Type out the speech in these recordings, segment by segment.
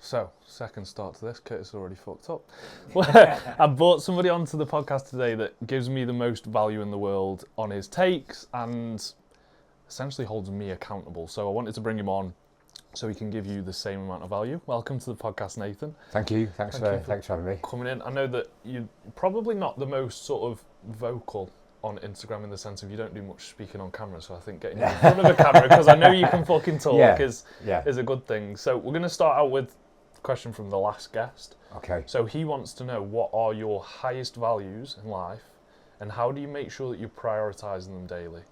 So, second start to this, Curtis already fucked up. I brought somebody onto the podcast today that gives me the most value in the world on his takes and essentially holds me accountable. So I wanted to bring him on so he can give you the same amount of value. Welcome to the podcast, Nathan. Thank you. Thanks for having me. Coming in. I know that you're probably not the most sort of vocal on Instagram in the sense of you don't do much speaking on camera, so I think getting you in front of a camera, because I know you can fucking talk, is a good thing. So we're going to start out with a question from the last guest. Okay. So he wants to know, what are your highest values in life and how do you make sure that you're prioritising them daily?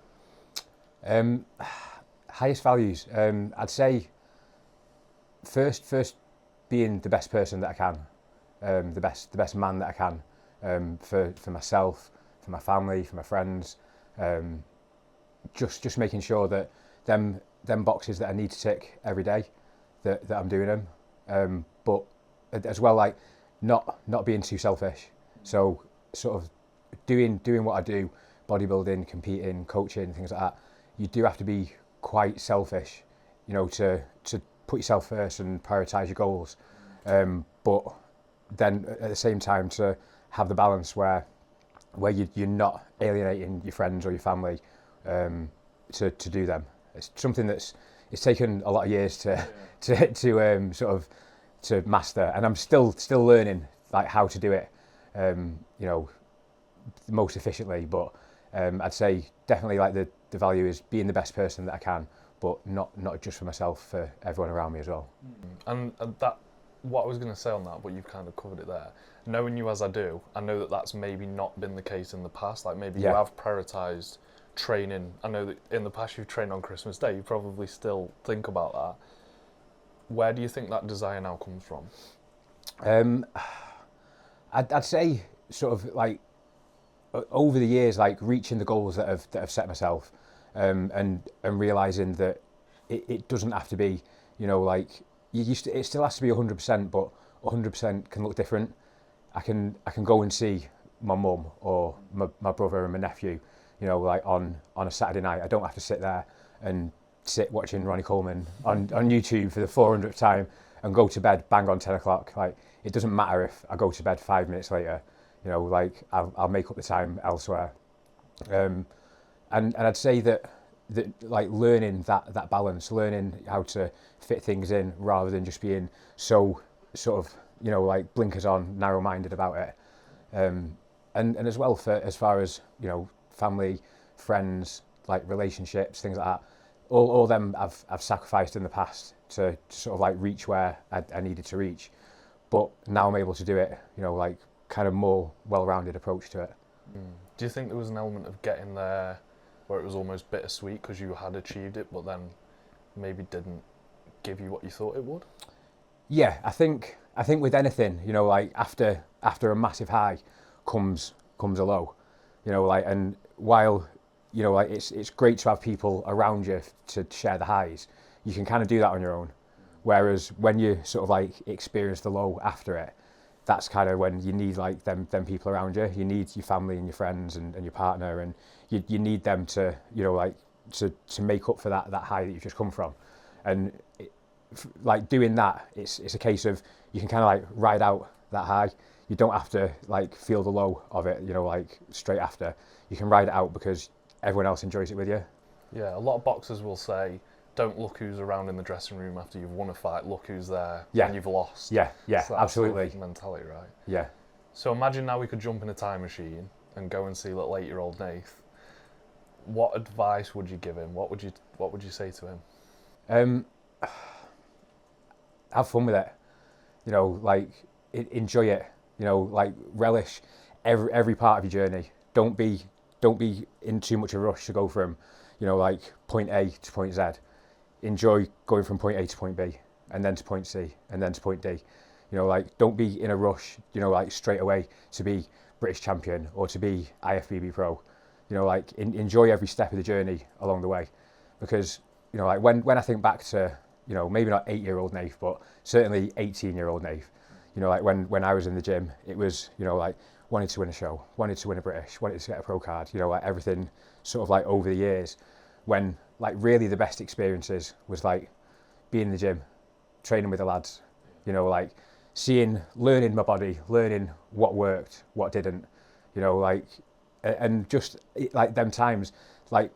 Highest values. I'd say first being the best person that I can, the best man that I can, for myself, for my family, for my friends. Just making sure that them boxes that I need to tick every day, that I'm doing them. But as well, like not being too selfish. So sort of doing what I do, bodybuilding, competing, coaching, things like that. You do have to be quite selfish, to put yourself first and prioritise your goals. But then at the same time to have the balance where you're not alienating your friends or your family to do them. It's something it's taken a lot of years to master, and I'm still learning like how to do it, most efficiently. But I'd say definitely like the value is being the best person that I can, but not just for myself, for everyone around me as well. And that, what I was going to say on that, but you've kind of covered it there. Knowing you as I do, I know that that's maybe not been the case in the past. Like maybe you have prioritised training. I know that in the past you've trained on Christmas Day. You probably still think about that. Where do you think that desire now comes from? I'd say sort of like over the years, like reaching the goals that I've set myself, and realising that it doesn't have to be, like it still has to be 100%, but 100% can look different. I can go and see my mum or my brother and my nephew, like on a Saturday night. I don't have to sit there and sit watching Ronnie Coleman on YouTube for the 400th time and go to bed bang on 10 o'clock. Like, it doesn't matter if I go to bed 5 minutes later, like I'll make up the time elsewhere. And I'd say that like learning that balance, learning how to fit things in rather than just being so sort of, like blinkers on, narrow-minded about it. And as well, for as far as, family, friends, like relationships, things like that, all them I've sacrificed in the past to sort of like reach where I needed to reach. But now I'm able to do it, like kind of more well-rounded approach to it. Do you think there was an element of getting there where it was almost bittersweet because you had achieved it, but then maybe didn't give you what you thought it would? Yeah, I think with anything, like after a massive high comes a low, like, and while, like it's great to have people around you to share the highs, you can kind of do that on your own. Whereas when you sort of like experience the low after it, that's kind of when you need like them people around you. You need your family and your friends and your partner, and you need them to, like to make up for that high that you've just come from. And like doing that, it's a case of you can kind of like ride out that high. You don't have to like feel the low of it, like straight after. You can ride it out because everyone else enjoys it with you. Yeah, a lot of boxers will say, don't look who's around in the dressing room after you've won a fight, look who's there when you've lost. Yeah, so absolutely. Sort of mentality, right? Yeah. So imagine now we could jump in a time machine and go and see little 8-year-old Nath. What advice would you give him? What would you say to him? Have fun with it. Like enjoy it. Like relish every part of your journey. Don't be in too much of a rush to go from, like point A to point Z. Enjoy going from point A to point B, and then to point C, and then to point D. Like don't be in a rush, like straight away to be British champion or to be IFBB pro. Like enjoy every step of the journey along the way, because like when I think back to maybe not 8-year-old Nath, but certainly 18-year-old Nath. Like when I was in the gym, it was like wanted to win a show, wanted to win a British, wanted to get a pro card. Like everything sort of like over the years, when like really the best experiences was like being in the gym, training with the lads, you know, like learning my body, learning what worked, what didn't, you know, like, and just like them times, like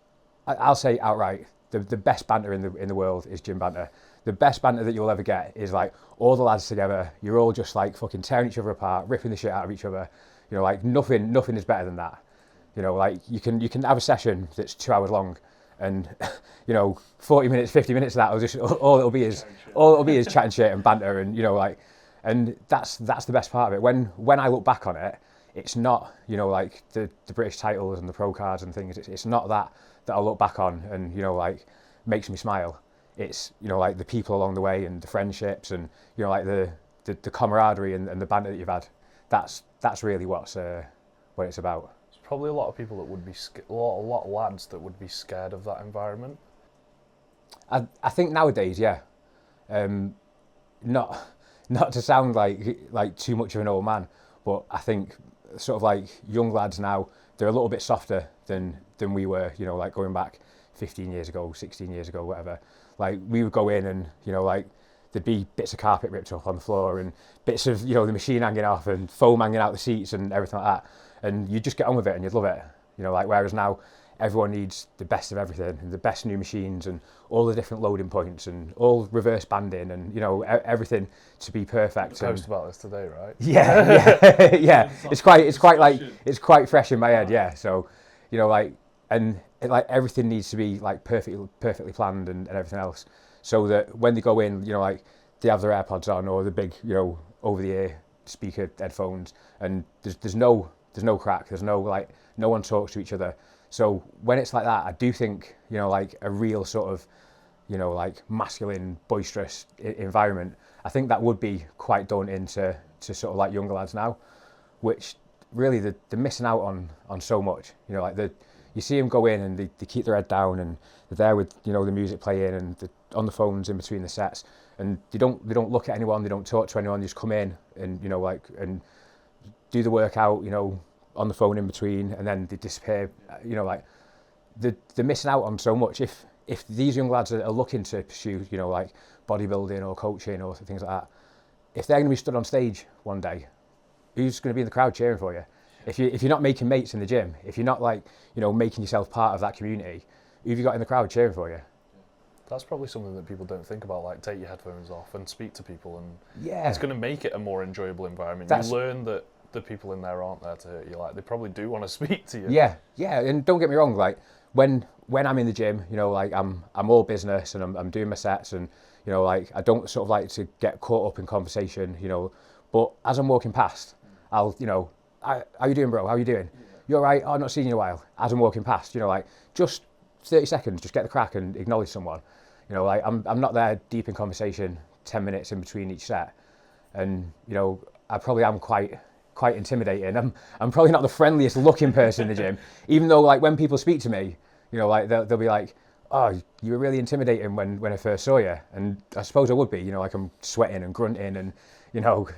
I'll say outright, the best banter in the world is gym banter. The best banter that you'll ever get is like all the lads together. You're all just like fucking tearing each other apart, ripping the shit out of each other. You know, like nothing is better than that. You know, like you can have a session that's 2 hours long, and you know, 40 minutes, 50 minutes of that will just all it'll be is chatting shit and banter, and you know, like, and that's the best part of it. When I look back on it, it's not, you know, like the British titles and the pro cards and things. It's not that I look back on and, you know, like makes me smile. It's, you know, like the people along the way and the friendships and, you know, like the camaraderie and the banter that you've had. That's really what it's about. There's probably a lot of people that would be a lot of lads that would be scared of that environment. I think nowadays, yeah. Not to sound like too much of an old man, but I think sort of like young lads now, they're a little bit softer than we were, you know, like going back 15 years ago, 16 years ago, whatever. Like we would go in and, you know, like there'd be bits of carpet ripped up on the floor and bits of, you know, the machine hanging off and foam hanging out the seats and everything like that. And you'd just get on with it and you'd love it, you know, like whereas now everyone needs the best of everything and the best new machines and all the different loading points and all reverse banding and, you know, everything to be perfect. You post about this today, right? Yeah. Yeah. It's quite fresh in my head. Yeah. So, you know, like, and like everything needs to be like perfectly planned and everything else, so that when they go in, you know, like they have their AirPods on or the big, you know, over the ear speaker headphones, and there's no crack, there's no, like, no one talks to each other. So when it's like that, I do think, you know, like a real sort of, you know, like masculine, boisterous environment, I think that would be quite daunting to sort of like younger lads now, which really they're missing out on so much. You know, like you see them go in and they keep their head down and they're there with, you know, the music playing and they're on the phones in between the sets, and they don't look at anyone, they don't talk to anyone, they just come in and, you know, like, and do the workout, you know, on the phone in between, and then they disappear. You know, like they're missing out on so much. If these young lads are looking to pursue, you know, like bodybuilding or coaching or things like that, if they're going to be stood on stage one day, who's going to be in the crowd cheering for you? If you're not making mates in the gym, if you're not, like, you know, making yourself part of that community, who have you got in the crowd cheering for you? That's probably something that people don't think about, like take your headphones off and speak to people, and yeah, it's going to make it a more enjoyable environment. You learn that the people in there aren't there to hurt you. Like, they probably do want to speak to you. Yeah, and don't get me wrong, like when I'm in the gym, you know, like I'm all business and I'm doing my sets, and, you know, like I don't sort of like to get caught up in conversation, you know, but as I'm walking past, I'll, you know, how you doing, bro? How you doing? Yeah. You all right? Oh, I've not seen you in a while. As I'm walking past, you know, like just 30 seconds, just get the crack and acknowledge someone. You know, like I'm not there deep in conversation 10 minutes in between each set. And, you know, I probably am quite intimidating. I'm probably not the friendliest looking person in the gym, even though, like, when people speak to me, you know, like they'll be like, oh, you were really intimidating when I first saw you. And I suppose I would be, you know, like I'm sweating and grunting and, you know,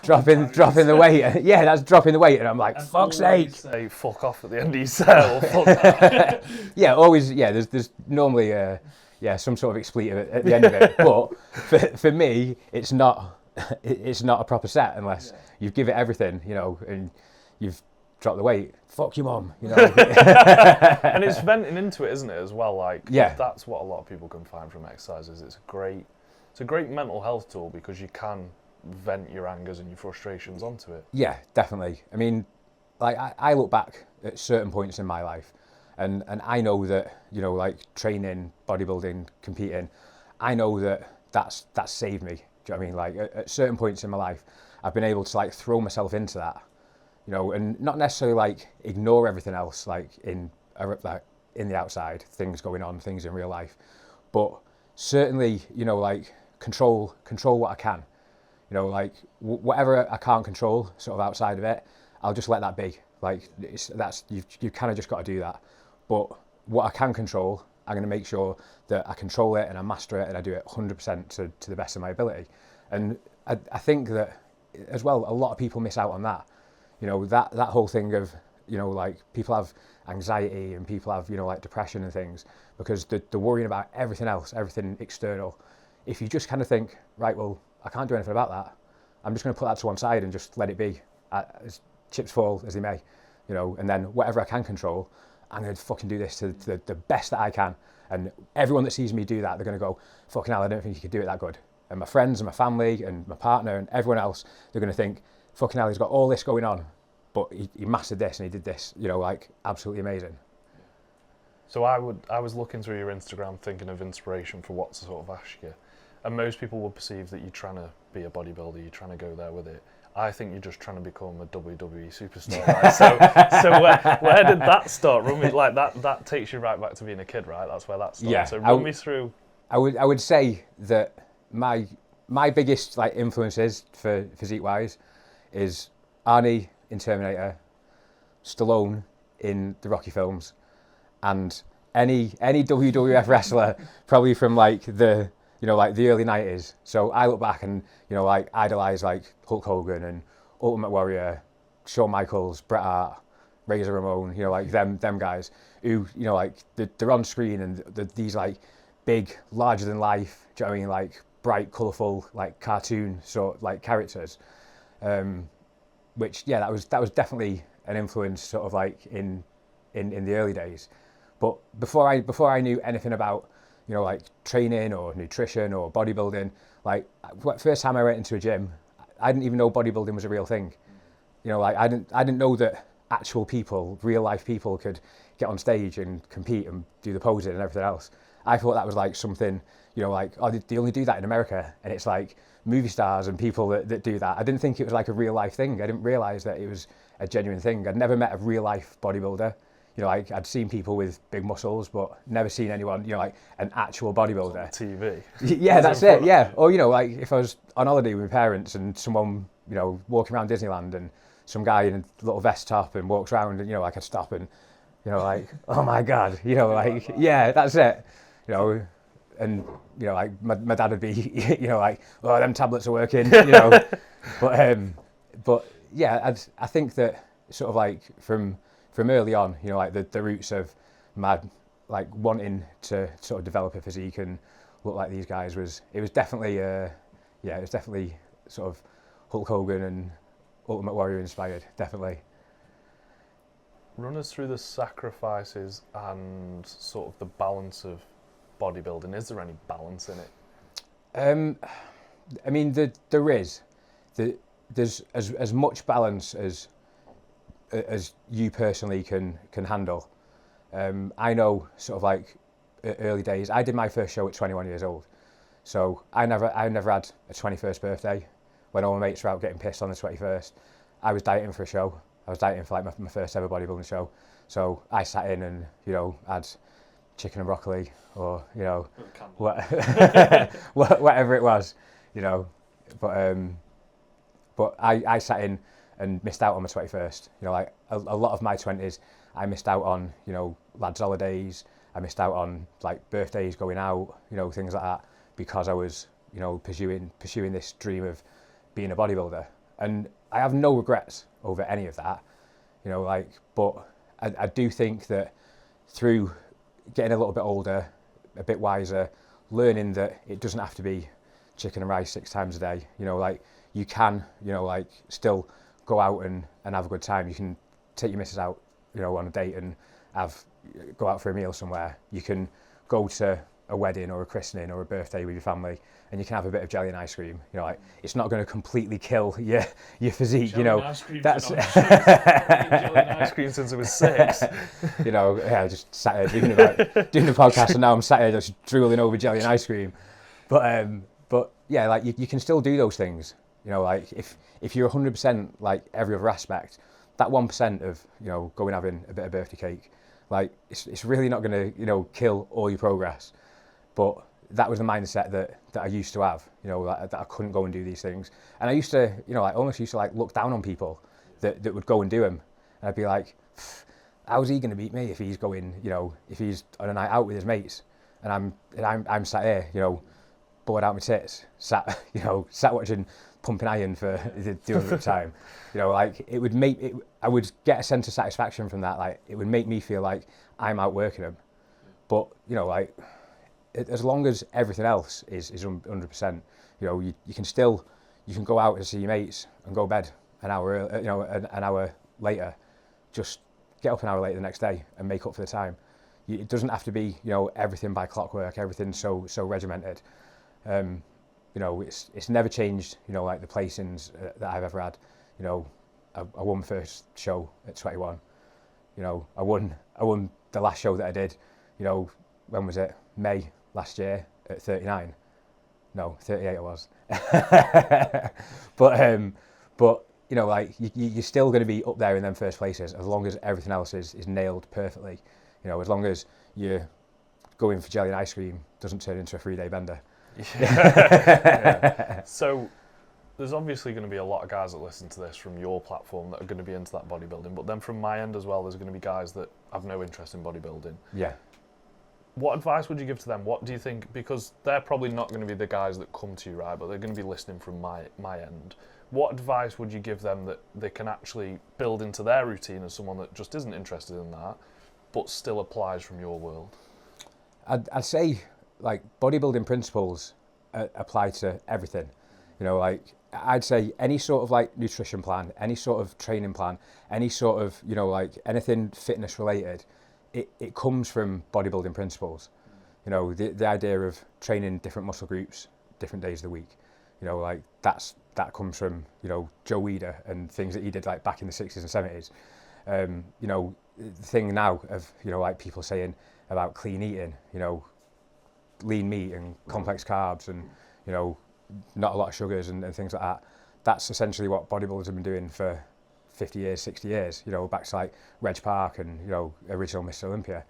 dropping the weight. Yeah, that's dropping the weight. And I'm like, fuck's sake. Say fuck off at the end of your set, or fuck that. Yeah, always, yeah, there's normally, some sort of expletive at the end of it. But for me, it's not a proper set unless you give it everything, you know, and you've dropped the weight. Fuck your mum, you know. And it's venting into it, isn't it, as well? Like, yeah, that's what a lot of people can find from exercises. It's a great mental health tool because you can vent your angers and your frustrations onto it. Yeah, definitely. I mean, like I look back at certain points in my life, and I know that, you know, like training, bodybuilding, competing, I know that's saved me. Do you know what I mean? Like at certain points in my life, I've been able to like throw myself into that, you know, and not necessarily like ignore everything else, like in the outside, things going on, things in real life, but certainly, you know, like control what I can. You know, like whatever I can't control, sort of outside of it, I'll just let that be. Like you kind of just got to do that. But what I can control, I'm going to make sure that I control it and I master it and I do it 100% to the best of my ability. And I think that as well, a lot of people miss out on that. You know, that whole thing of, you know, like people have anxiety and people have, you know, like depression and things because they're worrying about everything else, everything external. If you just kind of think, right, well, I can't do anything about that. I'm just going to put that to one side and just let it be, as chips fall as they may, you know, and then whatever I can control, I'm going to fucking do this to the best that I can. And everyone that sees me do that, they're going to go, fucking hell, I don't think you could do it that good. And my friends and my family and my partner and everyone else, they're going to think, fucking hell, he's got all this going on, but he mastered this and he did this, you know, like absolutely amazing. So I was looking through your Instagram thinking of inspiration for what to sort of ask you. And most people would perceive that you're trying to be a bodybuilder, you're trying to go there with it. I think you're just trying to become a WWE superstar, right? So where did that start? Run me, like that takes you right back to being a kid, right? That's where that started. Yeah, So run me through. I would say that my biggest like influences for physique wise is Arnie in Terminator, Stallone in the Rocky films, and any WWF wrestler probably from like the early 90s. So I look back and, you know, like idolise like Hulk Hogan and Ultimate Warrior, Shawn Michaels, Bret Hart, Razor Ramon, you know, like them guys who, you know, like they're on screen and these like big, larger than life, do you know what I mean, like bright, colourful, like cartoon sort like characters. Which, yeah, that was definitely an influence sort of like in the early days. But before I knew anything about, you know, like training or nutrition or bodybuilding, like first time I went into a gym, I didn't even know bodybuilding was a real thing. You know, like I didn't know that actual people, real life people, could get on stage and compete and do the posing and everything else. I thought that was like something, you know, like, oh, they only do that in America, and it's like movie stars and people that do that. I didn't think it was like a real life thing. I didn't realise that it was a genuine thing. I'd never met a real life bodybuilder. You know, like I'd seen people with big muscles, but never seen anyone, you know, like an actual bodybuilder. TV. Yeah, that's it. Yeah. Or, you know, like if I was on holiday with my parents and someone, you know, walking around Disneyland and some guy in a little vest top and walks around and, you know, like I'd stop and, you know, like, oh my God, you know, like, yeah, that's it. You know, and, you know, like my dad would be, you know, like, oh, them tablets are working, you know. But yeah, I think that sort of like from early on, you know, like the roots of my like wanting to sort of develop a physique and look like these guys was definitely sort of Hulk Hogan and Ultimate Warrior inspired, definitely. Run us through the sacrifices and sort of the balance of bodybuilding. Is there any balance in it? I mean, there is. There's as much balance as you personally can handle. I know sort of like early days, I did my first show at 21 years old. So I never had a 21st birthday when all my mates were out getting pissed on the 21st. I was dieting for a show. I was dieting for like my first ever bodybuilding show. So I sat in and, you know, had chicken and broccoli or, you know, whatever it was, you know. But I sat in and missed out on my 21st. You know, like a lot of my 20s, I missed out on, you know, lads' holidays. I missed out on like birthdays, going out, you know, things like that, because I was, you know, pursuing this dream of being a bodybuilder. And I have no regrets over any of that, you know, like, but I do think that through getting a little bit older, a bit wiser, learning that it doesn't have to be chicken and rice 6 times a day, you know, like you can, you know, like still go out and have a good time. You can take your missus out, you know, on a date and go out for a meal somewhere. You can go to a wedding or a christening or a birthday with your family, and you can have a bit of jelly and ice cream. You know, like it's not going to completely kill your physique. Jelly you know, and ice cream that's jelly and ice cream since I was 6. You know, yeah, I just sat here doing the podcast, and now I'm sat here just drooling over jelly and ice cream. But yeah, like you can still do those things. You know, like if you're 100% like every other aspect, that 1% of, you know, going having a bit of birthday cake, like it's really not going to, you know, kill all your progress. But that was the mindset that I used to have, you know, that I couldn't go and do these things. And I used to, you know, like almost used to like look down on people that would go and do them. And I'd be like, how's he going to beat me if he's going, you know, if he's on a night out with his mates, and I'm sat here, you know, bored out my tits, sat watching Pumping Iron for the other time. You know, like it would make it, I would get a sense of satisfaction from that. Like it would make me feel like I'm outworking them. But, you know, like as long as everything else is 100%, You know, you can go out and see your mates and go to bed an hour, an hour later, just get up an hour later the next day and make up for the time. It doesn't have to be, you know, everything by clockwork, everything so regimented. You know, it's never changed, you know, like the placings that I've ever had. You know, I won my first show at 21. You know, I won the last show that I did, you know, when was it? May last year at 39. No, 38 it was. But you know, like you're still going to be up there in them first places as long as everything else is nailed perfectly. You know, as long as you're going for jelly and ice cream doesn't turn into a 3-day bender. Yeah. So there's obviously going to be a lot of guys that listen to this from your platform that are going to be into that bodybuilding, but then from my end as well, there's going to be guys that have no interest in bodybuilding. Yeah. What advice would you give to them? What do you think? Because they're probably not going to be the guys that come to you, right? But they're going to be listening from my end. What advice would you give them that they can actually build into their routine as someone that just isn't interested in that, but still applies from your world? I'd say, like, bodybuilding principles apply to everything. You know, like, I'd say any sort of, like, nutrition plan, any sort of training plan, any sort of, you know, like, anything fitness related, it comes from bodybuilding principles. You know, the idea of training different muscle groups, different days of the week. You know, like, that comes from, you know, Joe Weider and things that he did, like, back in the 60s and 70s. You know, the thing now of, you know, like, people saying about clean eating, you know, lean meat and complex carbs and, you know, not a lot of sugars and things like that. That's essentially what bodybuilders have been doing for 50 years, 60 years, you know, back to like Reg Park and, you know, original Mr. Olympia.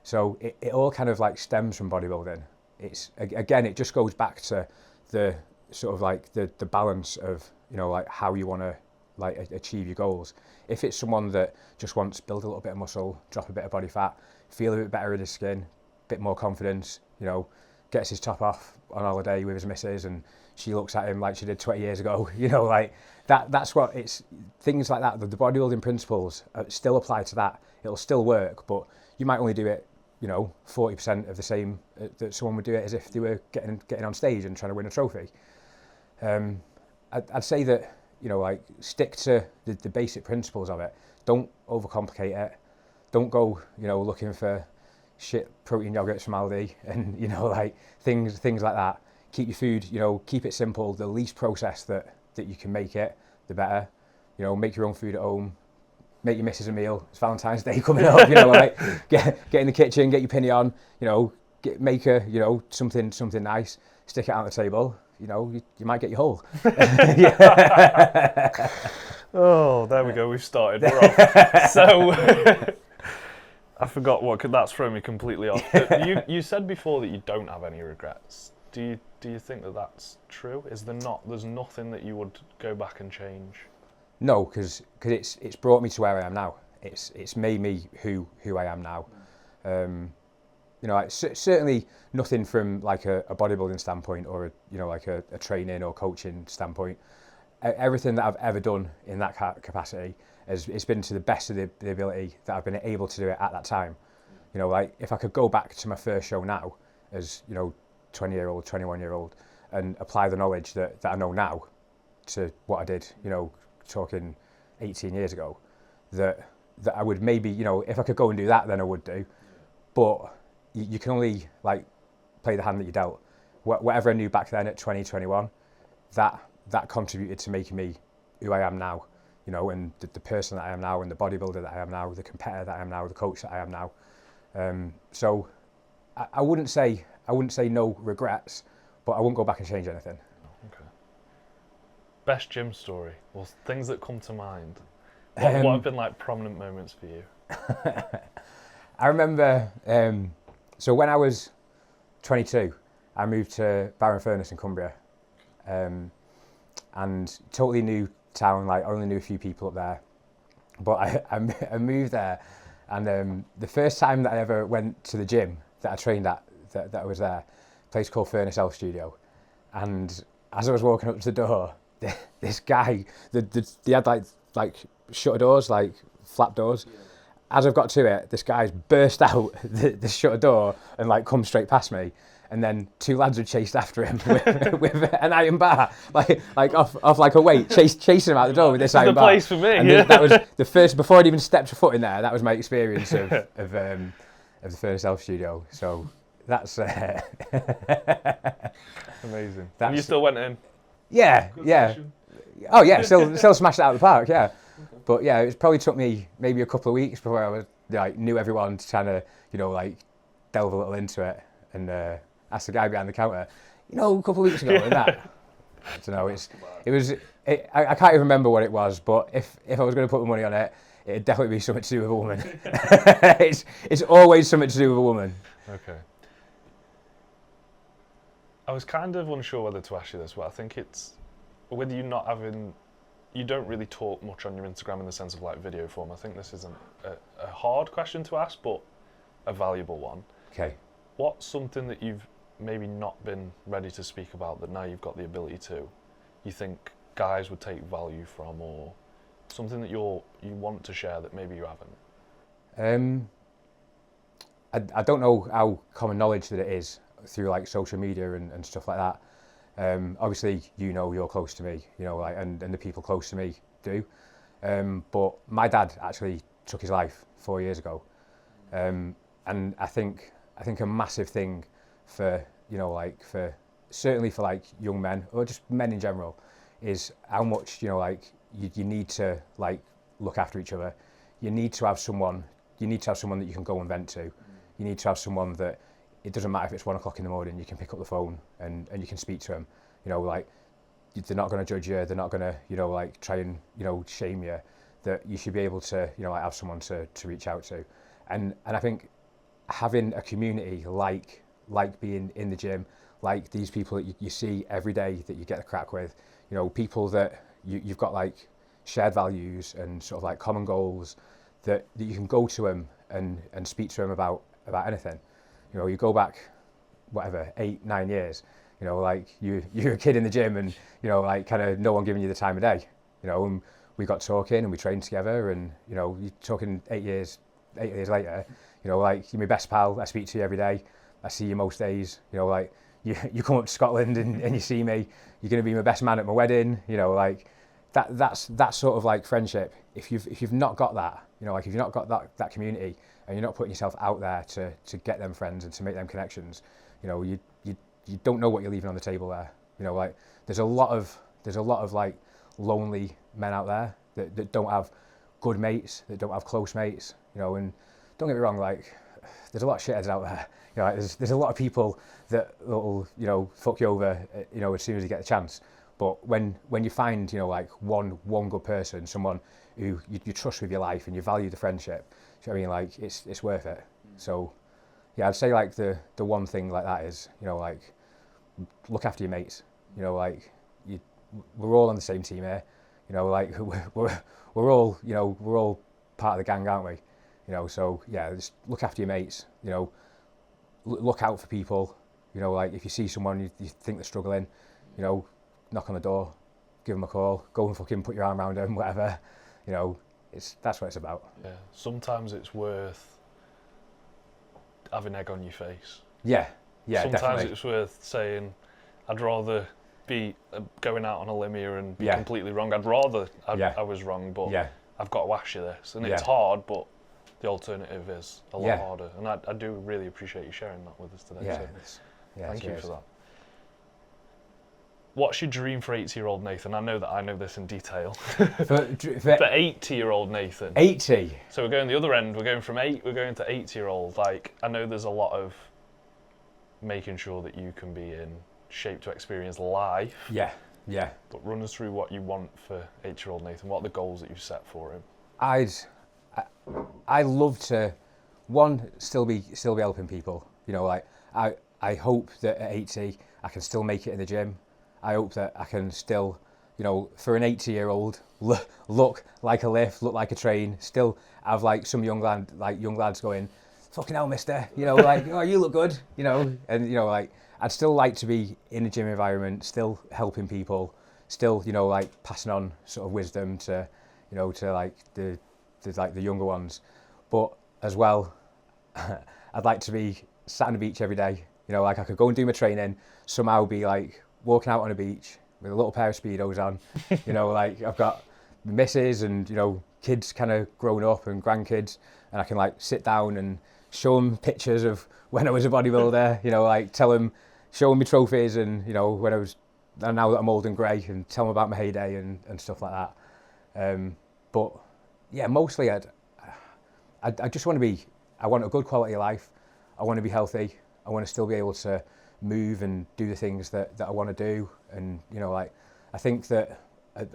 So it all kind of like stems from bodybuilding. It's, again, it just goes back to the sort of like the balance of, you know, like how you want to like achieve your goals. If it's someone that just wants to build a little bit of muscle, drop a bit of body fat, feel a bit better in his skin, a bit more confidence, you know, gets his top off on holiday with his missus and she looks at him like she did 20 years ago, you know, like that's what it's, things like that. The bodybuilding principles still apply to that. It'll still work, but you might only do it, you know, 40% of the same that someone would do it as if they were getting on stage and trying to win a trophy. I'd say that, you know, like, stick to the basic principles of it. Don't overcomplicate it. Don't go, you know, looking for shit protein yogurts from Aldi and, you know, like things like that. Keep your food, you know, keep it simple. The least processed that you can make it, the better. You know, make your own food at home. Make your missus a meal. It's Valentine's Day coming up, you know, like get in the kitchen, get your pinny on, you know, make a, you know, something nice. Stick it out on the table. You know, you might get your hole. Oh, there we go. We've started. We're off. So I forgot that's thrown me completely off. You said before that you don't have any regrets. Do you think that that's true? Is there not? There's nothing that you would go back and change? No, because it's brought me to where I am now. It's made me who I am now. You know, certainly nothing from like a bodybuilding standpoint or you know, like a training or coaching standpoint. Everything that I've ever done in that capacity it's been to the best of the ability that I've been able to do it at that time. You know, like if I could go back to my first show now as, you know, 20-year-old, 21-year-old and apply the knowledge that I know now to what I did, you know, talking 18 years ago, that I would maybe, you know, if I could go and do that, then I would do. But you can only like play the hand that you dealt. Whatever I knew back then at 2021, that contributed to making me who I am now, you know, and the person that I am now, and the bodybuilder that I am now, the competitor that I am now, the coach that I am now. So I wouldn't say no regrets, but I wouldn't go back and change anything. Okay. Best gym story, or things that come to mind. What have been like prominent moments for you? I remember, so when I was 22, I moved to Barrenfurness in Cumbria, and totally new town, like only knew a few people up there. But I moved there, and the first time that I ever went to the gym that I trained at, that I was there, a place called Furnace Health Studio, and as I was walking up to the door, this guy, they had like shutter doors, like flap doors. Yeah. As I've got to it, this guy's burst out the shutter door and like come straight past me, and then 2 lads had chased after him with an iron bar, like off like a weight, chasing him out the door with this iron bar. This is the place for me. And that was the first, before I'd even stepped a foot in there, that was my experience of the Furnace Elf studio. So that's amazing. And you still went in? Yeah, yeah. Session. Oh yeah, still smashed it out of the park, yeah. But yeah, it probably took me maybe a couple of weeks before I was like knew everyone to kind of, you know, like delve a little into it and ask the guy behind the counter, you know, a couple of weeks ago and that. I don't know, I can't even remember what it was, but if I was going to put the money on it, it'd definitely be something to do with a woman. It's always something to do with a woman. Okay. I was kind of unsure whether to ask you this, but I think it's with you not having, you don't really talk much on your Instagram in the sense of like video form. I think this isn't a hard question to ask, but a valuable one. Okay. What's something that you've maybe not been ready to speak about that now you've got the ability to, you think guys would take value from, or something that you want to share that maybe you haven't? I don't know how common knowledge that it is through like social media and stuff like that. Obviously, you know, you're close to me, you know, like, and the people close to me do. But my dad actually took his life 4 years ago. And I think a massive thing for, you know, like certainly for like young men or just men in general is how much, you know, like you need to like look after each other. You need to have someone that you can go and vent to. You need to have someone that it doesn't matter if it's 1 o'clock in the morning, you can pick up the phone and you can speak to them. You know, like they're not going to judge you. They're not going to, you know, like try and, you know, shame you. That you should be able to, you know, like have someone to reach out to. And I think having a community like being in the gym, like these people that you see every day that you get a crack with, you know, people that you've got like shared values and sort of like common goals that you can go to them and speak to them about anything. You know, you go back, whatever, 8, 9 years, you know, like you're a kid in the gym and, you know, like kind of no one giving you the time of day, you know, and we got talking and we trained together and, you know, you're talking 8 years later, you know, like you're my best pal, I speak to you every day, I see you most days, you know, like you come up to Scotland and you see me, you're going to be my best man at my wedding, you know, like that's sort of like friendship. If you've not got that, you know, like if you've not got that community and you're not putting yourself out there to get them friends and to make them connections, you know, you don't know what you're leaving on the table there. You know, like there's a lot of like lonely men out there that don't have good mates, that don't have close mates, you know, and don't get me wrong, like there's a lot of shitheads out there. You know, like, there's a lot of people that will, you know, fuck you over, you know, as soon as you get the chance. But when you find, you know, like one good person, someone who you trust with your life and you value the friendship, I mean, like it's worth it. So yeah, I'd say like the one thing like that is, you know, like look after your mates. You know, like we're all on the same team here. You know, like we're all, you know, we're all part of the gang, aren't we? You know, so yeah, just look after your mates. You know, look out for people. You know, like if you see someone you think they're struggling, you know, knock on the door, give them a call, go and fucking put your arm around them, whatever. You know, that's what it's about. Yeah, sometimes it's worth having egg on your face. Yeah, sometimes definitely. It's worth saying, I'd rather be going out on a limb here and be completely wrong. I was wrong, but I've got to ask you this. And it's hard, but the alternative is a lot harder. And I do really appreciate you sharing that with us today. Yeah, so thank you for that. What's your dream for 80-year-old Nathan? I know that I know this in detail. For 80-year-old Nathan. 80? So we're going the other end. We're going from 8, we're going to 80-year-old. Like, I know there's a lot of making sure that you can be in shape to experience life. Yeah. But run us through what you want for 80-year-old Nathan. What are the goals that you've set for him? I love to, still be helping people. You know, like I hope that at 80 I can still make it in the gym. I hope that I can still, you know, for an 80-year-old, look like a lift, look like a train, still have like some young lads going, fucking hell, mister, you know, like, oh, you look good, you know, and, you know, like, I'd still like to be in a gym environment, still helping people, still, you know, like, passing on sort of wisdom to, you know, to like the younger ones. But as well, I'd like to be sat on the beach every day, You know, like I could go and do my training, somehow be like walking out on a beach with a little pair of Speedos on. You know, like I've got missus and, you know, kids kind of grown up and grandkids, and I can like sit down and show them pictures of when I was a bodybuilder, you know, like tell them, show them my trophies and, you know, when I was, and now that I'm old and grey, and tell them about my heyday and stuff like that. But yeah, mostly I just want to be, I want a good quality of life. I want to be healthy. I want to still be able to move and do the things that I want to do. And, you know, like, I think that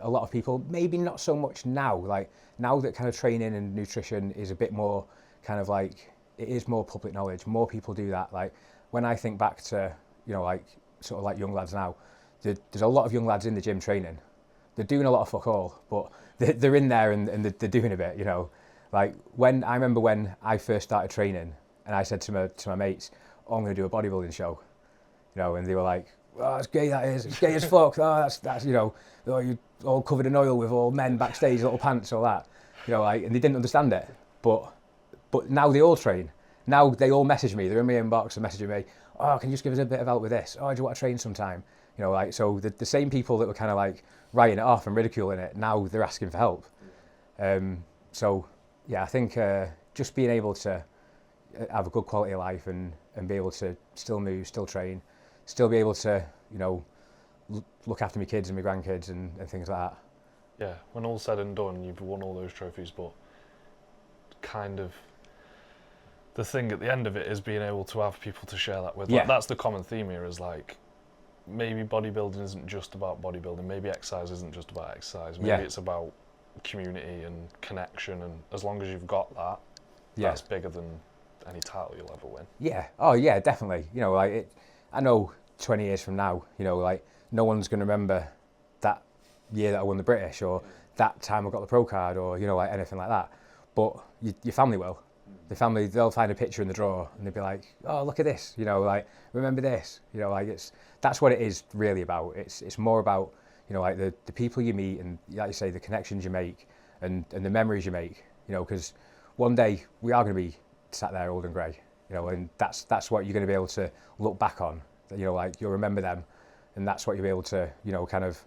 a lot of people, maybe not so much now, like now that kind of training and nutrition is a bit more kind of like, it is more public knowledge. More people do that. Like when I think back to, you know, like sort of like young lads now, there's a lot of young lads in the gym training. They're doing a lot of fuck all, but they're in there and they're doing a bit, you know. Like I remember when I first started training and I said to my mates, oh, I'm going to do a bodybuilding show, you know, and they were like, oh, it's gay, that is, it's gay as fuck, oh, that's you know, oh, you all covered in oil with all men backstage, little pants, all that, you know, like, and they didn't understand it, but now they all train. Now they all message me, they're in my inbox and messaging me, oh, can you just give us a bit of help with this? Oh, do you want to train sometime? You know, like, so the same people that were kind of like writing it off and ridiculing it, now they're asking for help. So yeah, I think just being able to have a good quality of life and be able to still move, still train, still be able to, you know, look after my kids and my grandkids and things like that. Yeah, when all's said and done, you've won all those trophies, but kind of the thing at the end of it is being able to have people to share that with. Yeah. Like, that's the common theme here, is like, maybe bodybuilding isn't just about bodybuilding, maybe exercise isn't just about exercise, maybe it's about community and connection, and as long as you've got that, that's bigger than any title you'll ever win. Yeah, oh yeah, definitely. You know, like I know 20 years from now, you know, like no one's going to remember that year that I won the British or that time I got the pro card or, you know, like anything like that. But your family will. The family, they'll find a picture in the drawer and they'll be like, oh, look at this, you know, like, remember this, you know, like that's what it is really about. It's more about, you know, like the people you meet and, like you say, the connections you make and the memories you make, you know, because one day we are going to be sat there old and grey, you know, and that's what you're going to be able to look back on, you know, like you'll remember them, and that's what you'll be able to, you know, kind of,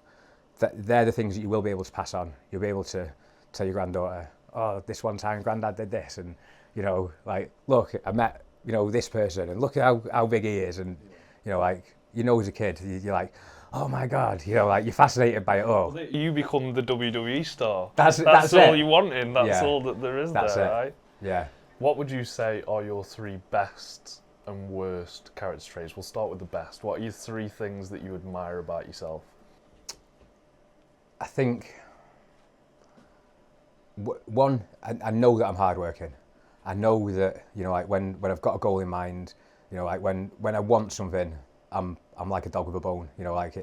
they're the things that you will be able to pass on. You'll be able to tell your granddaughter, oh, this one time granddad did this, and, you know, like, look, I met, you know, this person, and look at how big he is, and, you know, like, you know, as a kid, you're like, oh my God, you know, like, you're fascinated by it all. You become the WWE star. That's all it. you wanted, that's all that there is that's there, it. right? Yeah. What would you say are your 3 best and worst character traits? We'll start with the best. What are your 3 things that you admire about yourself? I think, one, I know that I'm hardworking. I know that, you know, like when I've got a goal in mind, you know, like when I want something, I'm like a dog with a bone, you know, like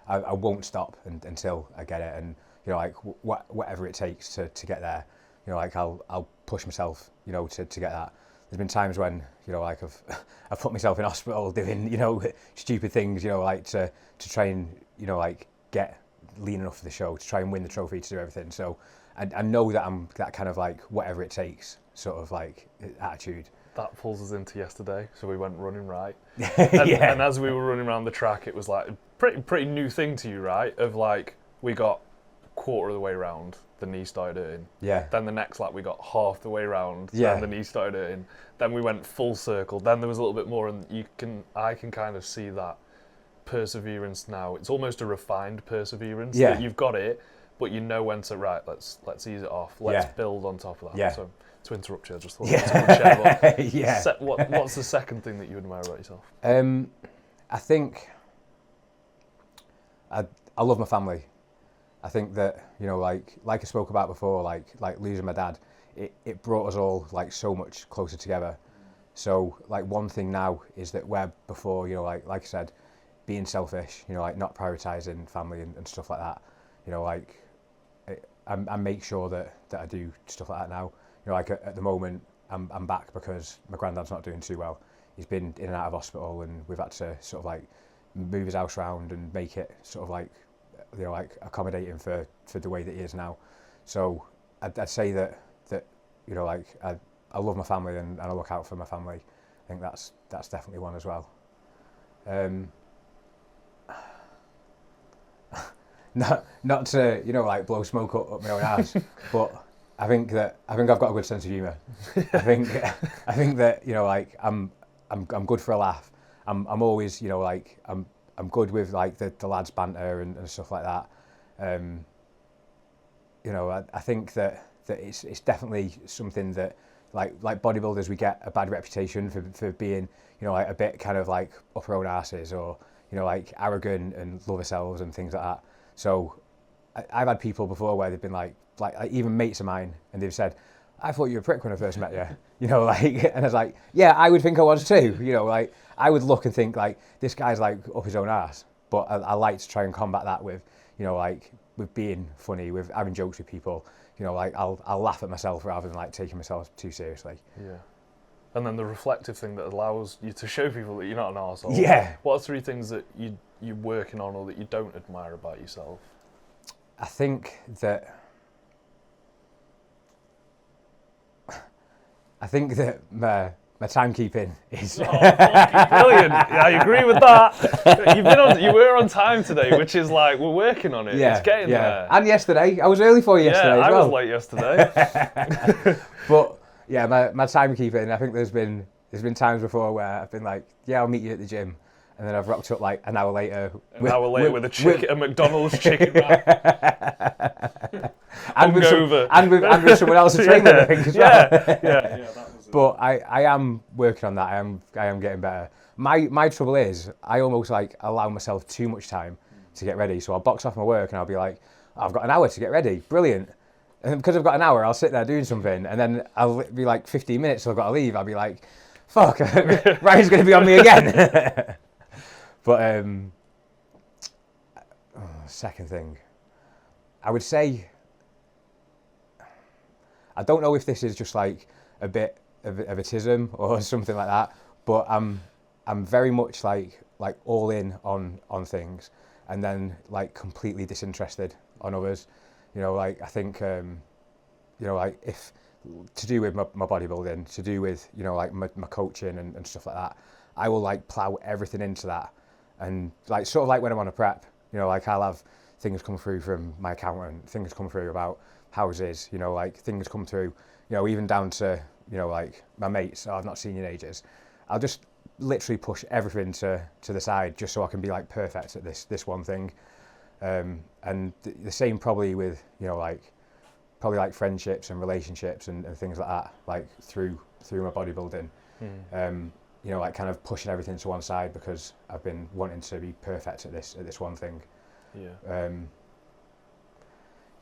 I won't stop until I get it, and, you know, like whatever it takes to get there, you know, like I'll push myself, you know, to get that. There's been times when, you know, like I've put myself in hospital doing, you know, stupid things, you know, like to try and, you know, like get lean enough for the show, to try and win the trophy, to do everything. So I know that I'm that kind of like whatever it takes sort of like attitude. That pulls us into yesterday, so we went running, right? And, and as we were running around the track, it was like a pretty new thing to you, right? Of like, we got a quarter of the way around, the knee started hurting. Yeah. Then the next lap we got half the way round, yeah. and the knee started hurting. Then we went full circle. Then there was a little bit more, and I can kind of see that perseverance now. It's almost a refined perseverance. Yeah. That you've got it, but you know when to, right, let's ease it off. Let's build on top of that. Yeah. So, to interrupt you, I just thought that was yeah. What's the second thing that you admire about yourself? I think I love my family. I think that, you know, like I spoke about before, like losing my dad, it brought us all like so much closer together. So like one thing now is that where before, you know, like I said, being selfish, you know, like not prioritising family and stuff like that, you know, like I make sure that I do stuff like that now. You know, like at the moment, I'm back because my granddad's not doing too well. He's been in and out of hospital, and we've had to sort of like move his house around and make it sort of like, you know, like accommodating for the way that he is now. So I'd say that you know, like I love my family and I look out for my family. I think that's definitely one as well. Not to, you know, like blow smoke up my own ass, but I think I've got a good sense of humour. I think that, you know, like I'm good for a laugh. I'm always, you know, like I'm good with like the lads banter and stuff like that. You know, I think that it's definitely something that like bodybuilders, we get a bad reputation for being, you know, like a bit kind of like up our own asses, or, you know, like arrogant and love ourselves and things like that. So I've had people before where they've been like even mates of mine, and they've said, I thought you were a prick when I first met you. You know, like, and I was like, yeah, I would think I was too. You know, like I would look and think like, this guy's like up his own ass. But I like to try and combat that with, you know, like with being funny, with having jokes with people. You know, like I'll laugh at myself rather than like taking myself too seriously. Yeah. And then the reflective thing that allows you to show people that you're not an arsehole. Yeah. What are 3 things that you're working on or that you don't admire about yourself? I think that my timekeeping is brilliant. Yeah, I agree with that. You were on time today, which is like, we're working on it. Yeah, it's getting there. And yesterday, I was early for you yesterday as well. I was late yesterday. But yeah, my timekeeping, I think there's been times before where I've been like, yeah, I'll meet you at the gym, and then I've rocked up like an hour later. With a McDonald's chicken wrap. and with someone else to train with, I think, as well. Yeah, that was it. But I am working on that. I am getting better. My trouble is I almost like allow myself too much time to get ready. So I'll box off my work and I'll be like, I've got an hour to get ready. Brilliant. And because I've got an hour, I'll sit there doing something, and then I'll be like 15 minutes till I've got to leave. I'll be like, fuck, Ryan's going to be on me again. But second thing, I would say, I don't know if this is just like a bit of a tism or something like that, but I'm very much like all in on things, and then like completely disinterested on others. You know, like I think, you know, like if to do with my bodybuilding, to do with, you know, like my coaching and stuff like that, I will like plow everything into that. And like sort of like when I'm on a prep, you know, like I'll have things come through from my accountant, things come through about houses, you know, like things come through, you know, even down to, you know, like my mates, I've not seen in ages. I'll just literally push everything to the side just so I can be like perfect at this one thing. And the same probably with, you know, like probably like friendships and relationships and things like that, like through my bodybuilding. You know, like kind of pushing everything to one side because I've been wanting to be perfect at this one thing. Yeah.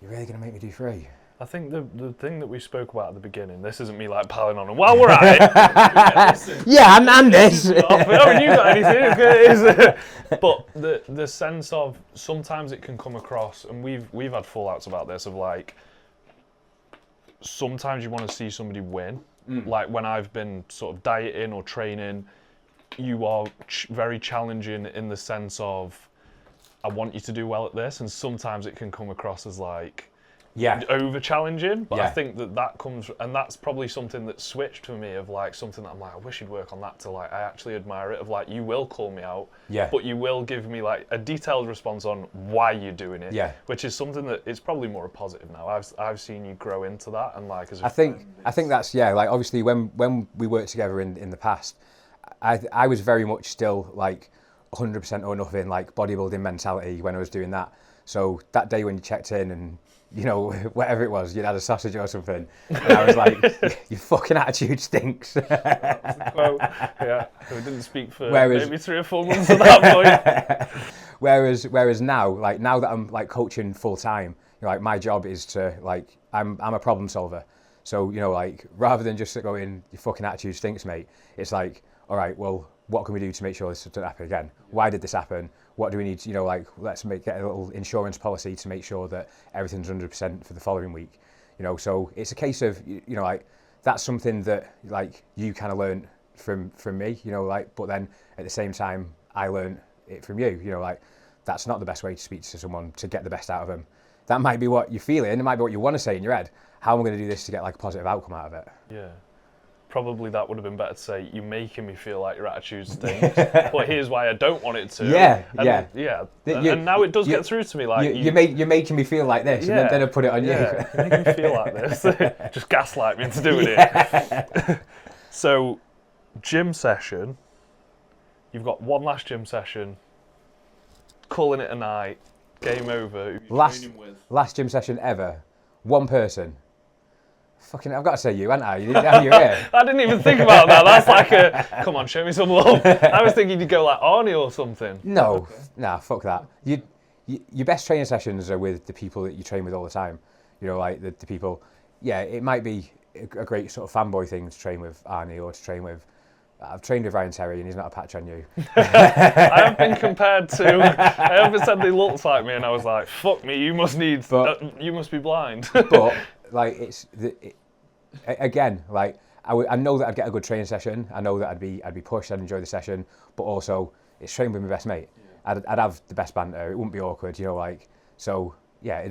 You're really going to make me do 3? I think the thing that we spoke about at the beginning, this isn't me like piling on, and while we're at it... yeah, and this! I mean, you got anything? But the sense of, sometimes it can come across, and we've had fallouts about this, of like, sometimes you want to see somebody win. Like when I've been sort of dieting or training, you are very challenging in the sense of, I want you to do well at this, and sometimes it can come across as like, over challenging, but I think that comes, and that's probably something that switched for me, of like something that I'm like, I wish you'd work on that, to like I actually admire it, of like, you will call me out, but you will give me like a detailed response on why you're doing it, which is something that it's probably more a positive now. I've seen you grow into that, and like as a friend, I think that's like obviously when we worked together in the past, I was very much still like 100% or nothing like bodybuilding mentality when I was doing that. So that day when you checked in and, you know, whatever it was, you'd had a sausage or something, and I was like, your fucking attitude stinks. That was the quote. Yeah, we didn't speak for maybe 3 or 4 months at that point. Whereas now, like now that I'm like coaching full time, you know, like my job is to like, I'm a problem solver. So, you know, like rather than just going, your fucking attitude stinks, mate, it's like, all right, well, what can we do to make sure this doesn't happen again? Why did this happen? What do we need to, you know, like, let's get a little insurance policy to make sure that everything's 100% for the following week. You know, so it's a case of, you know, like, that's something that, like, you kind of learned from me, you know, like, but then at the same time, I learned it from you, you know, like, that's not the best way to speak to someone to get the best out of them. That might be what you're feeling, it might be what you want to say in your head. How am I going to do this to get, like, a positive outcome out of it? Yeah. probably that would have been better to say, you're making me feel like your attitude stinks, but here's why I don't want it to. And now it does get through to me. Like you're making me feel like this, and then I put it on you. You're making me feel like this. Just gaslight me into doing it. So, gym session. You've got one last gym session. Calling it a night. Game over. Who are you training with? Last gym session ever. One person. Fucking, I've got to say you, haven't I? You didn't have your ear. I didn't even think about that. That's like come on, show me some love. I was thinking you'd go like Arnie or something. No, nah, fuck that. Your best training sessions are with the people that you train with all the time. You know, like the people. Yeah, it might be a great sort of fanboy thing to train with Arnie or to train with. I've trained with Ryan Terry and he's not a patch on you. I have been compared to. I haven't said they looked like me, and I was like, "Fuck me, you must be blind." But like again, like I know that I'd get a good training session. I know that I'd be pushed. I'd enjoy the session, but also it's training with my best mate. Yeah. I'd have the best banter. It wouldn't be awkward, you know, like so. Yeah,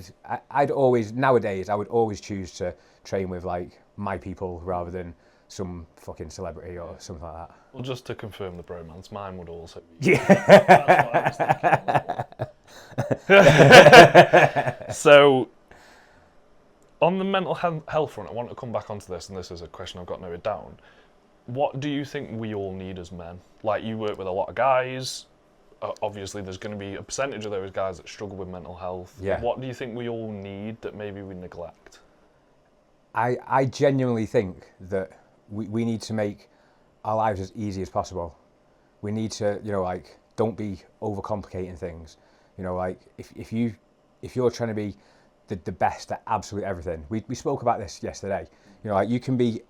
I'd always nowadays I would always choose to train with like my people rather than some fucking celebrity or something like that. Well, just to confirm the bromance, mine would also be. Yeah. That's what I was thinking. So, on the mental health front, I want to come back onto this, and this is a question I've got noted down. What do you think we all need as men? Like, you work with a lot of guys. Obviously, there's going to be a percentage of those guys that struggle with mental health. Yeah. What do you think we all need that maybe we neglect? I genuinely think that we need to make our lives as easy as possible. We need to, you know, like, don't be overcomplicating things. You know, like, if you're trying to be the best at absolute everything. We spoke about this yesterday. You know, like, you can be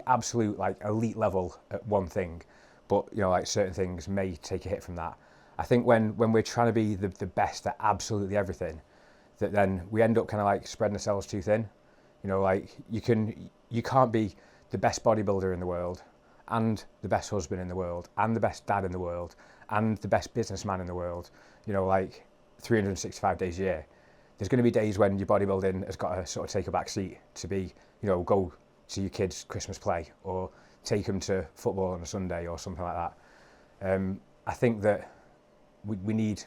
absolute, like, elite level at one thing, but, you know, like, certain things may take a hit from that. I think when we're trying to be the best at absolutely everything, that then we end up kind of like spreading ourselves too thin. You know, like, you can't be the best bodybuilder in the world, and the best husband in the world, and the best dad in the world, and the best businessman in the world, you know, like 365 days a year. There's going to be days when your bodybuilding has got to sort of take a back seat to be, you know, go to your kids' Christmas play or take them to football on a Sunday or something like that. I think that we need,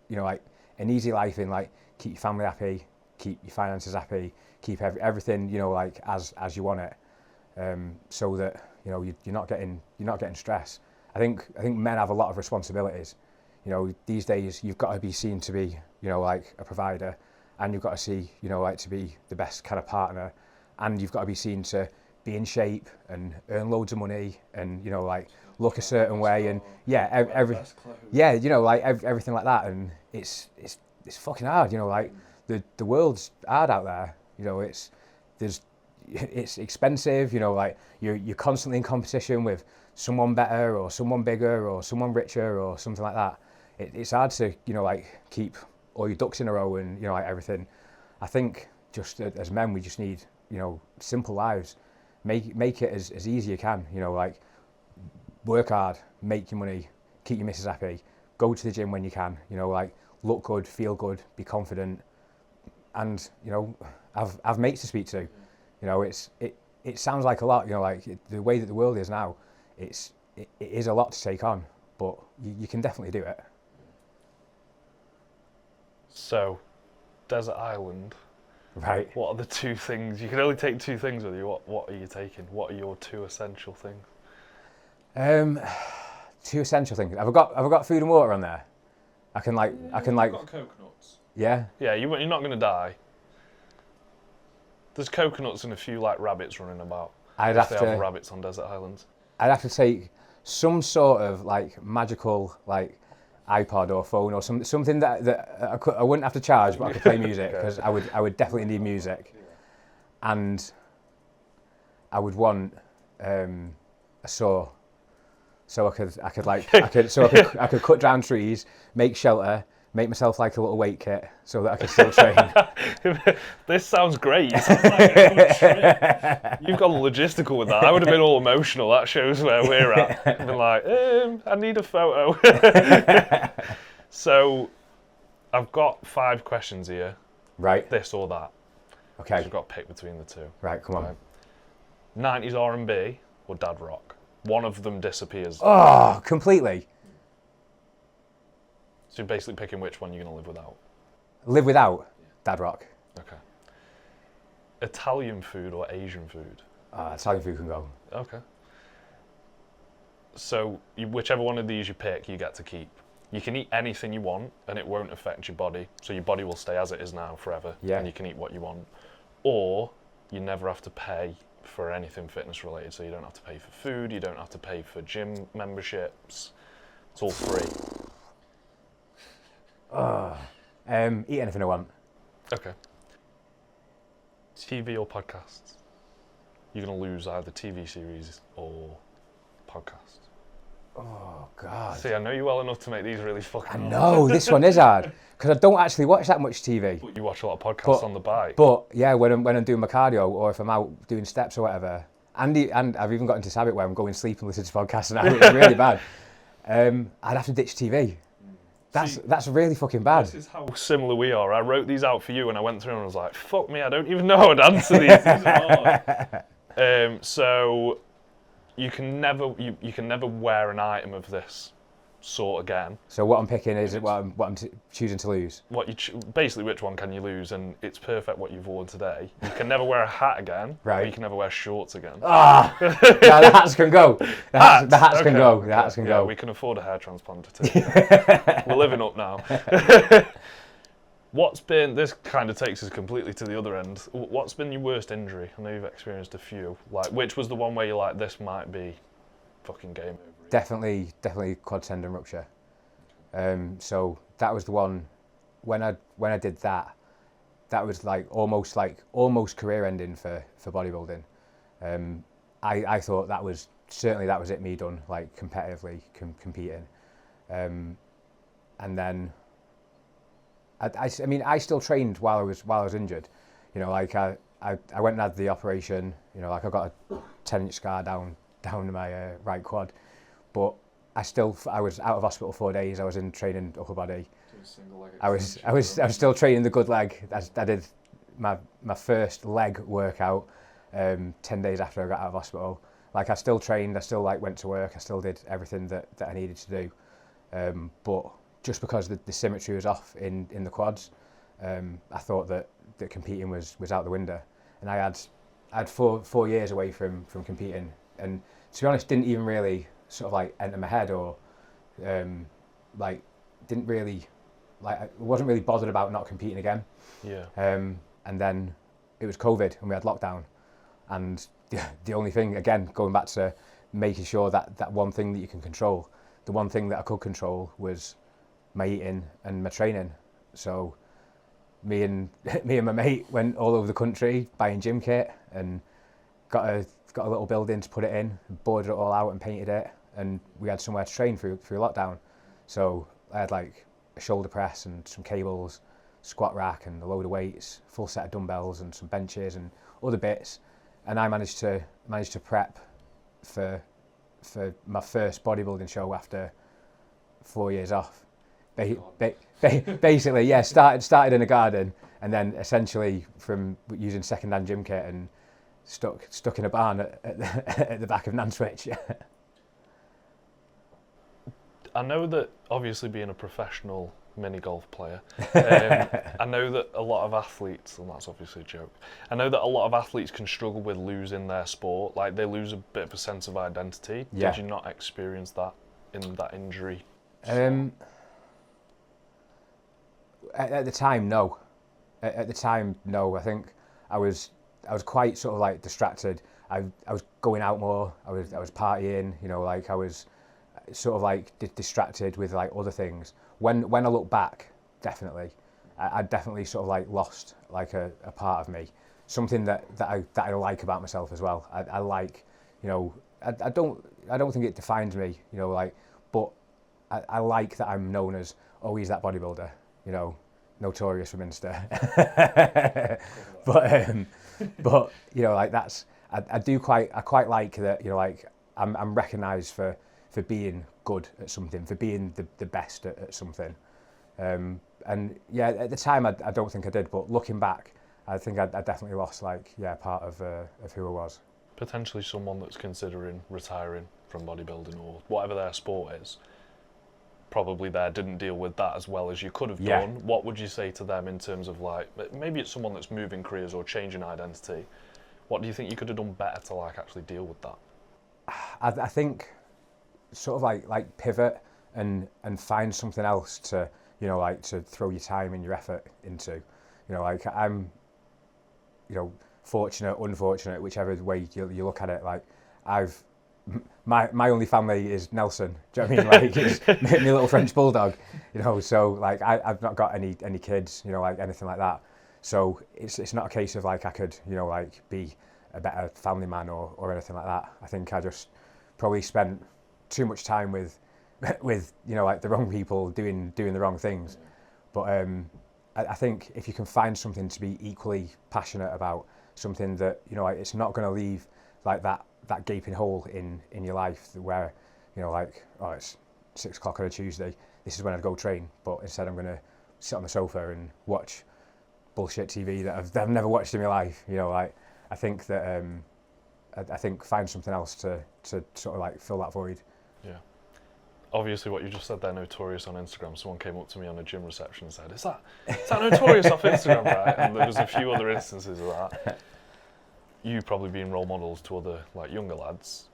you know, like an easy life in, like, keep your family happy, keep your finances happy, keep everything, you know, like as you want it. So that, you know, you're not getting stress. I think men have a lot of responsibilities. You know, these days you've got to be seen to be, you know, like a provider, and you've got to see, you know, like to be the best kind of partner, and you've got to be seen to be in shape and earn loads of money and, you know, like look a certain way and you know, like everything like that. And it's fucking hard, you know, like the world's hard out there. You know, it's expensive, you know, like you're constantly in competition with someone better or someone bigger or someone richer or something like that. It's hard to, you know, like keep all your ducks in a row and, you know, like everything. I think just as men, we just need, you know, simple lives. Make it as easy as you can, you know, like work hard, make your money, keep your missus happy, go to the gym when you can, you know, like look good, feel good, be confident, and, you know, have mates to speak to. You know, it sounds like a lot, you know, like the way that the world is now, it is a lot to take on, but you can definitely do it. So, desert island. Right. What are the two things? You can only take two things with you. What are you taking? What are your two essential things? Two essential things. Have I got food and water on there? I can like. I've got coconuts. Yeah. Yeah, you're not going to die. There's coconuts and a few like rabbits running about. They have rabbits on desert islands. I'd have to take some sort of like magical like iPod or phone or something that I wouldn't have to charge, but I could play music, because I would definitely need music, and I would want a saw, so I could cut down trees, make shelter, make myself like a little weight kit so that I could still train. This sounds great. It sounds like a good trip. You've gone logistical with that. I would have been all emotional. That shows where we're at. I've been like, I need a photo. So, I've got 5 questions here. Right. This or that. Okay. So I've got to pick between the two. Right, come on. Right. 90s R&B or dad rock? One of them disappears. Oh, completely. So you're basically picking which one you're going to live without. Live without dad rock. Okay. Italian food or Asian food? Italian food can go. Okay. So whichever one of these you pick, you get to keep. You can eat anything you want, and it won't affect your body. So your body will stay as it is now forever, and you can eat what you want. Or you never have to pay for anything fitness related. So you don't have to pay for food, you don't have to pay for gym memberships. It's all free. Eat anything I want. Okay. TV or podcasts? You're going to lose either TV series or podcast. Oh, God. See, I know you well enough to make these really fucking hard. I know, this one is hard. Because I don't actually watch that much TV. But you watch a lot of podcasts on the bike. But, yeah, when I'm doing my cardio or if I'm out doing steps or whatever, and I've even got into this habit where I'm going to sleep and listen to podcasts now. It's really bad. I'd have to ditch TV. That's really fucking bad. This is how similar we are. I wrote these out for you and I went through and I was like, fuck me, I don't even know how to answer these. These are hard. So you can never wear an item of this sort again. So what I'm picking is what I'm choosing to lose. Basically, which one can you lose? And it's perfect what you've worn today. You can never wear a hat again. Right. Or you can never wear shorts again. Yeah, the hats can go. The hats can go. The hats can go. We can afford a hair transplanter too. We're living up now. This kind of takes us completely to the other end. What's been your worst injury? I know you've experienced a few. Like, which was the one where you're like, this might be fucking game over? Definitely quad tendon rupture. So that was the one. When I did that, that was like almost career ending for bodybuilding. I thought that was it, me done, like competitively competing. And then I mean I still trained while I was injured. You know, like I went and had the operation. You know, like I got a 10-inch scar down my right quad. But I was out of hospital 4 days. I was in training upper body. I was still training the good leg. I did my first leg workout 10 days after I got out of hospital. Like I still trained. I still went to work. I still did everything that I needed to do. But just because the symmetry was off in the quads, I thought that competing was out the window. And I had 4 years away from competing. And to be honest, didn't even really sort of enter my head or didn't really I wasn't really bothered about not competing again. Yeah. And then it was COVID and we had lockdown, and the only thing, again going back to making sure that one thing that you can control, the one thing that I could control was my eating and my training. So me and my mate went all over the country buying gym kit and got a little building to put it in, boarded it all out and painted it, and we had somewhere to train through lockdown. So I had like a shoulder press and some cables, squat rack and a load of weights, full set of dumbbells and some benches and other bits, and I managed to prep for my first bodybuilding show after 4 years off. Basically, yeah, started in a garden and then essentially from using second-hand gym kit and stuck in a barn at the back of Nantwich. I know that obviously being a professional mini golf player, I know that a lot of athletes, and that's obviously a joke, I know that a lot of athletes can struggle with losing their sport, like they lose a bit of a sense of identity. Yeah. Did you not experience that in that injury? At the time, no. At the time, no. I think I was quite sort of distracted. I was going out more. I was partying. You know, like I was sort of distracted with other things. When I look back, definitely, I definitely sort of lost a part of me. Something that I like about myself as well. I like, you know, I don't think it defines me. You know, but I like that I'm known as he's that bodybuilder. You know, notorious for Minster. But you know, that's I quite like that. You know, I'm recognised for being good at something, for being the best at something. And yeah, at the time I don't think I did, but looking back, I think I definitely lost part of who I was. potentially someone that's considering retiring from bodybuilding or whatever their sport is, probably there didn't deal with that as well as you could have done. What would you say to them in terms of like, maybe it's someone that's moving careers or changing identity? What do you think you could have done better to like actually deal with that? I think sort of like pivot and find something else to, you know, like to throw your time and your effort into. You know, like I'm, you know, fortunate, unfortunate, whichever way you look at it. Like my only family is Nelson. Do you know what I mean? Like it's my little French bulldog. You know, so like I've not got any kids. You know, like anything like that. So it's not a case of like I could, you know, like be a better family man or anything like that. I think I just probably spent too much time with you know, like the wrong people doing the wrong things. But I think if you can find something to be equally passionate about, something that, you know, like it's not going to leave like that gaping hole in your life where, you know, like, oh, it's 6 o'clock on a Tuesday, this is when I'd go train, but instead I'm going to sit on the sofa and watch bullshit TV that I've never watched in my life. You know, like I think that I think find something else to sort of like fill that void. Yeah. Obviously, what you just said there, notorious on Instagram. Someone came up to me on a gym reception and said, "Is that notorious off Instagram, right?" And there was a few other instances of that. You probably being role models to other like younger lads.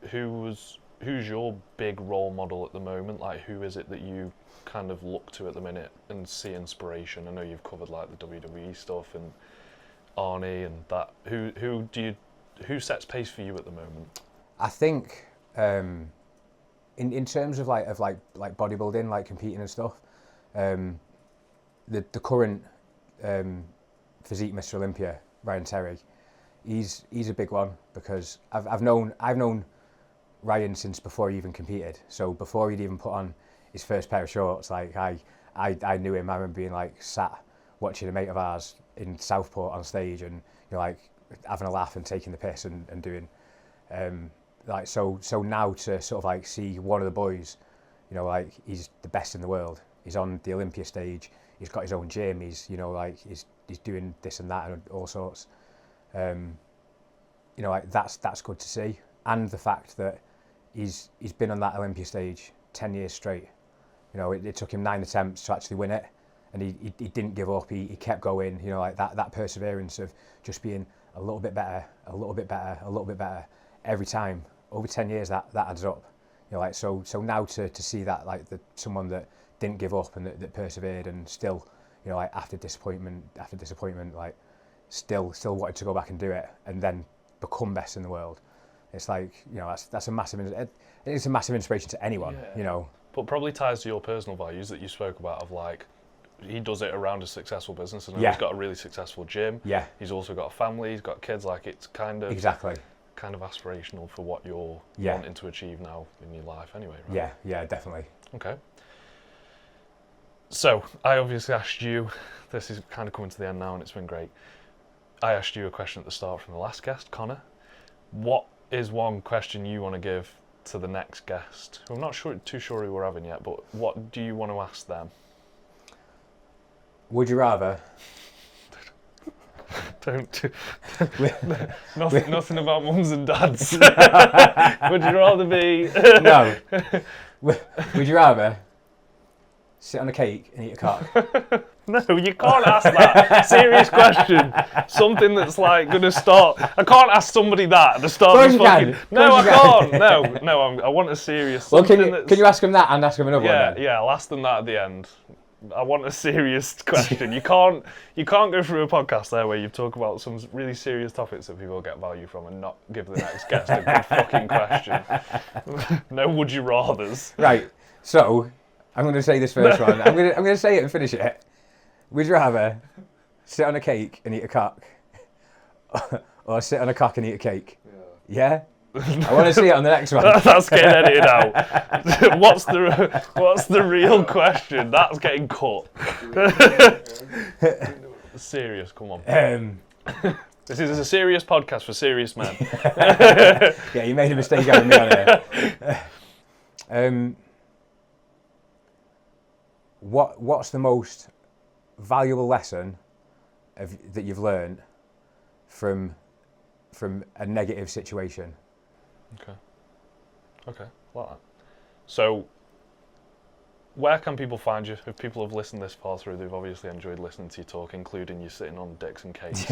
Who's your big role model at the moment? Like, who is it that you kind of look to at the minute and see inspiration? I know you've covered like the WWE stuff and Arnie and that. Who sets pace for you at the moment? I think in terms of like bodybuilding, like competing and stuff, the current physique Mr. Olympia, Ryan Terry, he's a big one because I've known Ryan since before he even competed. So before he'd even put on his first pair of shorts, like I knew him. I remember being like sat watching a mate of ours in Southport on stage and, you know, like having a laugh and taking the piss and doing like so now to sort of like see one of the boys, you know, like he's the best in the world. He's on the Olympia stage. He's got his own gym. He's, you know, like he's doing this and that and all sorts. You know, like that's good to see. And the fact that he's been on that Olympia stage 10 years straight. You know, it took him 9 attempts to actually win it, and he didn't give up. He kept going. You know, like that perseverance of just being a little bit better, a little bit better, a little bit better every time. Over 10 years, that adds up. You know, like so now to see that, like someone that didn't give up and that persevered and still, you know, like after disappointment, like still wanted to go back and do it and then become best in the world. It's like, you know, that's a massive. It's a massive inspiration to anyone. Yeah. You know, but probably ties to your personal values that you spoke about of like. He does it around a successful business, and he's got a really successful gym. Yeah. He's also got a family. He's got kids. Like it's kind of kind of aspirational for what you're wanting to achieve now in your life, anyway. Right? Yeah, definitely. Okay. So I obviously asked you. This is kind of coming to the end now, and it's been great. I asked you a question at the start from the last guest, Connor. What is one question you want to give to the next guest? I'm not too sure who we're having yet, but what do you want to ask them? Would you rather? Nothing about mums and dads. Would you rather be? No. Would you rather sit on a cake and eat a cock? No, you can't ask that. Serious question. Something that's like going to start. I can't ask somebody that at the start of the fucking. No, I can't. No. I want a serious. Well, can you ask them that and ask them another one? Then? Yeah. I'll ask them that at the end. I want a serious question. You can't go through a podcast there where you talk about some really serious topics that people get value from and not give the next guest a good fucking question. No would you rathers. Right. So I'm going to say this first one. I'm going to say it and finish it. Would you rather sit on a cake and eat a cock, or sit on a cock and eat a cake? Yeah. I want to see it on the next one. That's getting edited out. What's the real question? That's getting cut. Serious, come on. This is a serious podcast for serious men. Yeah, you made a mistake having me on here. What's the most valuable lesson that you've learned from from a negative situation. Okay, like that. So, where can people find you? If people have listened this far through, they've obviously enjoyed listening to you talk, including you sitting on dicks and cakes.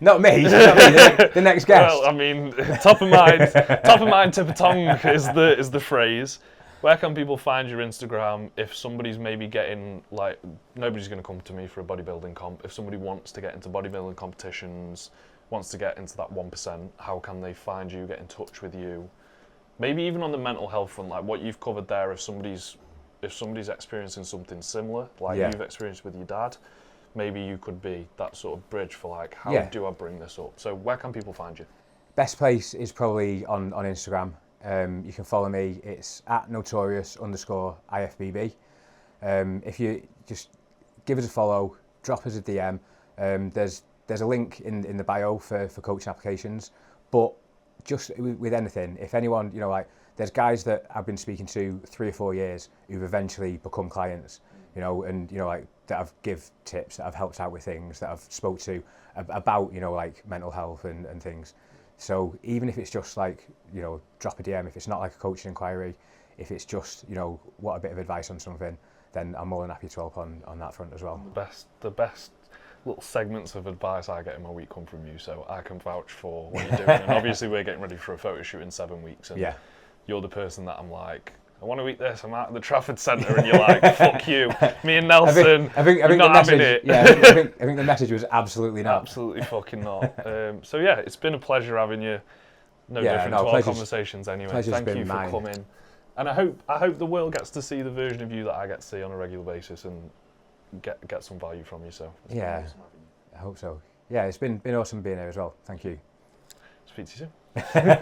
Not me, the next guest. Well, I mean, top of mind tip of tongue is the phrase. Where can people find your Instagram if somebody's maybe getting, like, nobody's going to come to me for a bodybuilding comp. If somebody wants to get into bodybuilding competitions, wants to get into that 1%, how can they find you, get in touch with you? Maybe even on the mental health front, like what you've covered there, if somebody's experiencing something similar, like you've experienced with your dad, maybe you could be that sort of bridge for like, how do I bring this up? So where can people find you? Best place is probably on Instagram. You can follow me. It's @notorious_IFBB. If you just give us a follow, drop us a DM. There's a link in the bio for coaching applications. But just with anything, if anyone, you know, like there's guys that I've been speaking to 3 or 4 years who've eventually become clients, you know, and you know, like that I've give tips, that I've helped out with things, that I've spoke to about, you know, like mental health and things. So even if it's just like, you know, drop a DM, if it's not like a coaching inquiry, if it's just, you know, what a bit of advice on something, then I'm more than happy to help on that front as well. The best little segments of advice I get in my week come from you, so I can vouch for what you're doing. And obviously we're getting ready for a photo shoot in 7 weeks, and you're the person that I'm like, I want to eat this, I'm out at the Trafford Centre, and you're like, fuck you, me and Nelson, I think not having it. Yeah, I think the message was absolutely not. Absolutely fucking not. So yeah, it's been a pleasure having you. No different to our conversations anyway. Thank you for coming. And I hope the world gets to see the version of you that I get to see on a regular basis and get some value from you. So yeah, I hope so. Yeah, it's been awesome being here as well. Thank you. Speak to you soon.